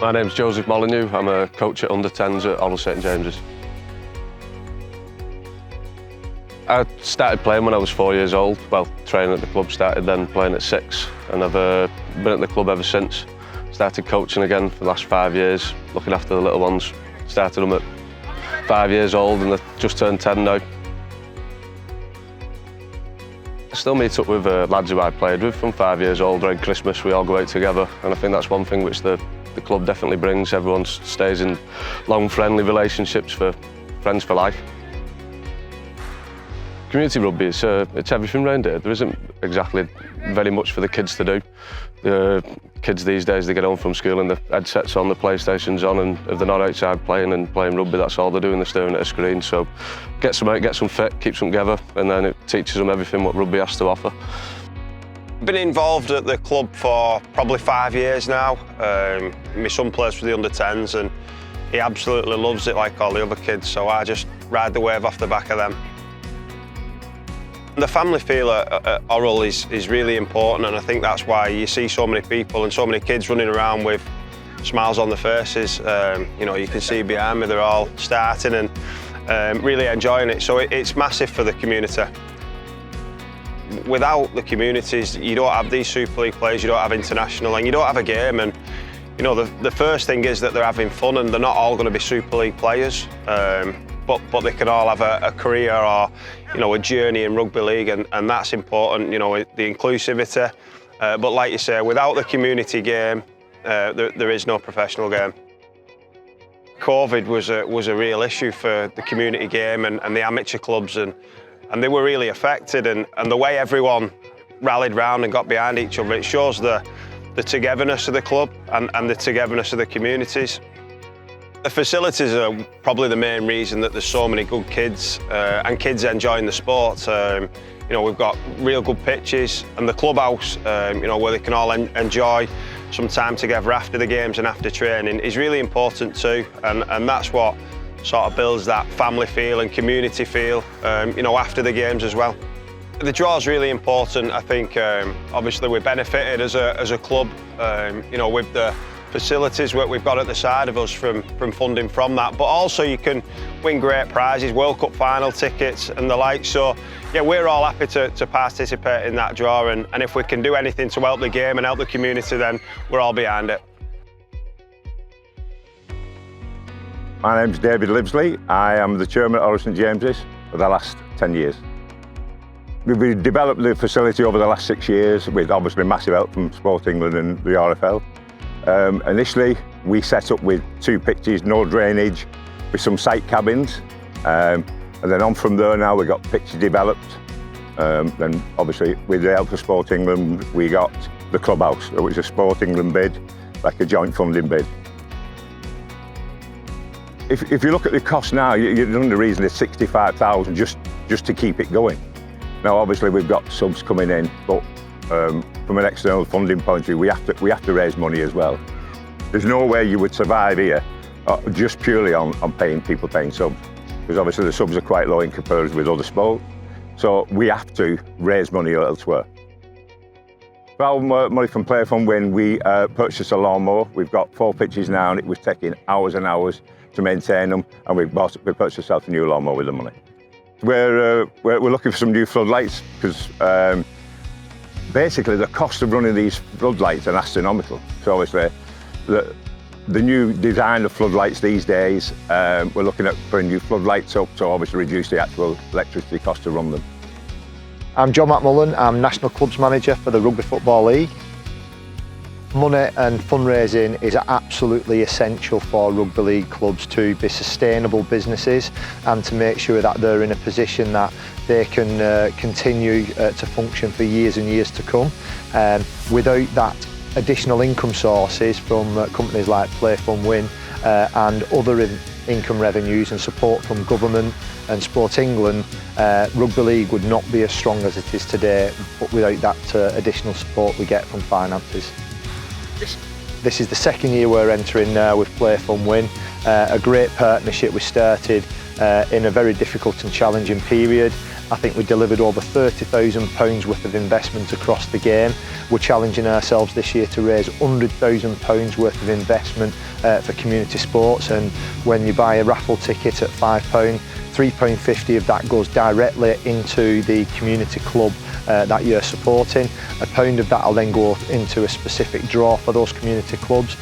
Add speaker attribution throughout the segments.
Speaker 1: My name's Joseph Molyneux. I'm a coach at under-10s at Oral St James's. I started playing when I was 4 years old. Well, training at the club started then, playing at 6, and I've been at the club ever since. Started coaching again for the last 5 years, looking after the little ones. Started them at 5 years old and they've just turned 10 now. I still meet up with lads who I played with from 5 years old. Around Christmas we all go out together, and I think that's one thing which the club definitely brings. Everyone stays in long friendly relationships, for friends for life. Community rugby, it's everything around here. There isn't exactly very much for the kids to do. The kids these days, they get home from school and the headsets on, the PlayStation's on, and if they're not outside playing rugby, that's all they're doing, they're staring at a screen. So gets them out, gets them fit, keeps them together, and then it teaches them everything what rugby has to offer.
Speaker 2: I've been involved at the club for probably 5 years now. My son plays for the under-10s and he absolutely loves it like all the other kids, so I just ride the wave off the back of them. The family feel at Oral is really important, and I think that's why you see so many people and so many kids running around with smiles on their faces. You know, you can see behind me they're all starting and really enjoying it, so it's massive for the community. Without the communities, you don't have these Super League players, you don't have international, and you don't have a game. And you know, the first thing is that they're having fun, and they're not all going to be Super League players. But they can all have a career or, you know, a journey in rugby league, and that's important, you know, the inclusivity. But like you say, without the community game, there is no professional game. COVID was a real issue for the community game and the amateur clubs, and they were really affected. And the way everyone rallied round and got behind each other, it shows the togetherness of the club and the togetherness of the communities. The facilities are probably the main reason that there's so many good kids and kids enjoying the sport. You know, we've got real good pitches, and the clubhouse, you know, where they can all enjoy some time together after the games and after training is really important too, and that's what sort of builds that family feel and community feel, you know, after the games as well. The draw is really important. I think obviously we benefited as a club, you know, with the facilities what we've got at the side of us from funding from that, but also you can win great prizes, World Cup final tickets and the like. So yeah, we're all happy to participate in that draw, and if we can do anything to help the game and help the community, then we're all behind it.
Speaker 3: My name's David Livesley. I am the chairman at Oral St James's for the last 10 years. We've developed the facility over the last 6 years with obviously massive help from Sport England and the RFL. Initially, we set up with 2 pitches, no drainage, with some site cabins. And then on from there now, we got pitches developed. Then obviously, with the help of Sport England, we got the clubhouse, which was a Sport England bid, like a joint funding bid. If you look at the cost now, you're under the reason of 65,000 just to keep it going. Now, obviously, we've got subs coming in, but from an external funding point of view, we have to raise money as well. There's no way you would survive here just purely on paying subs, because obviously the subs are quite low in comparison with other sports. So we have to raise money elsewhere. For our money from Play From Win, we purchased a lawnmower. We've got 4 pitches now, and it was taking hours and hours to maintain them, and we purchased ourselves a new lawnmower with the money. We're looking for some new floodlights, because basically the cost of running these floodlights are astronomical. So obviously the new design of floodlights these days, we're looking at putting new floodlights up to obviously reduce the actual electricity cost to run them.
Speaker 4: I'm John McMullen. I'm National Clubs Manager for the Rugby Football League. Money and fundraising is absolutely essential for rugby league clubs to be sustainable businesses and to make sure that they're in a position that they can continue to function for years and years to come. Without that additional income sources from companies like Play From Win and other income revenues and support from government and Sport England, rugby league would not be as strong as it is today, but without that additional support we get from finances. This is the 2nd year we're entering with Play From Win, a great partnership we started in a very difficult and challenging period, I think we delivered over £30,000 worth of investment across the game. We're challenging ourselves this year to raise £100,000 worth of investment for community sports, and when you buy a raffle ticket at £5, £3.50 of that goes directly into the community club that you're supporting. £1 of that will then go into a specific draw for those community clubs.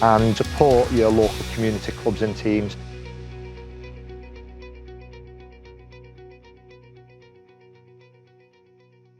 Speaker 4: And support your local community clubs and teams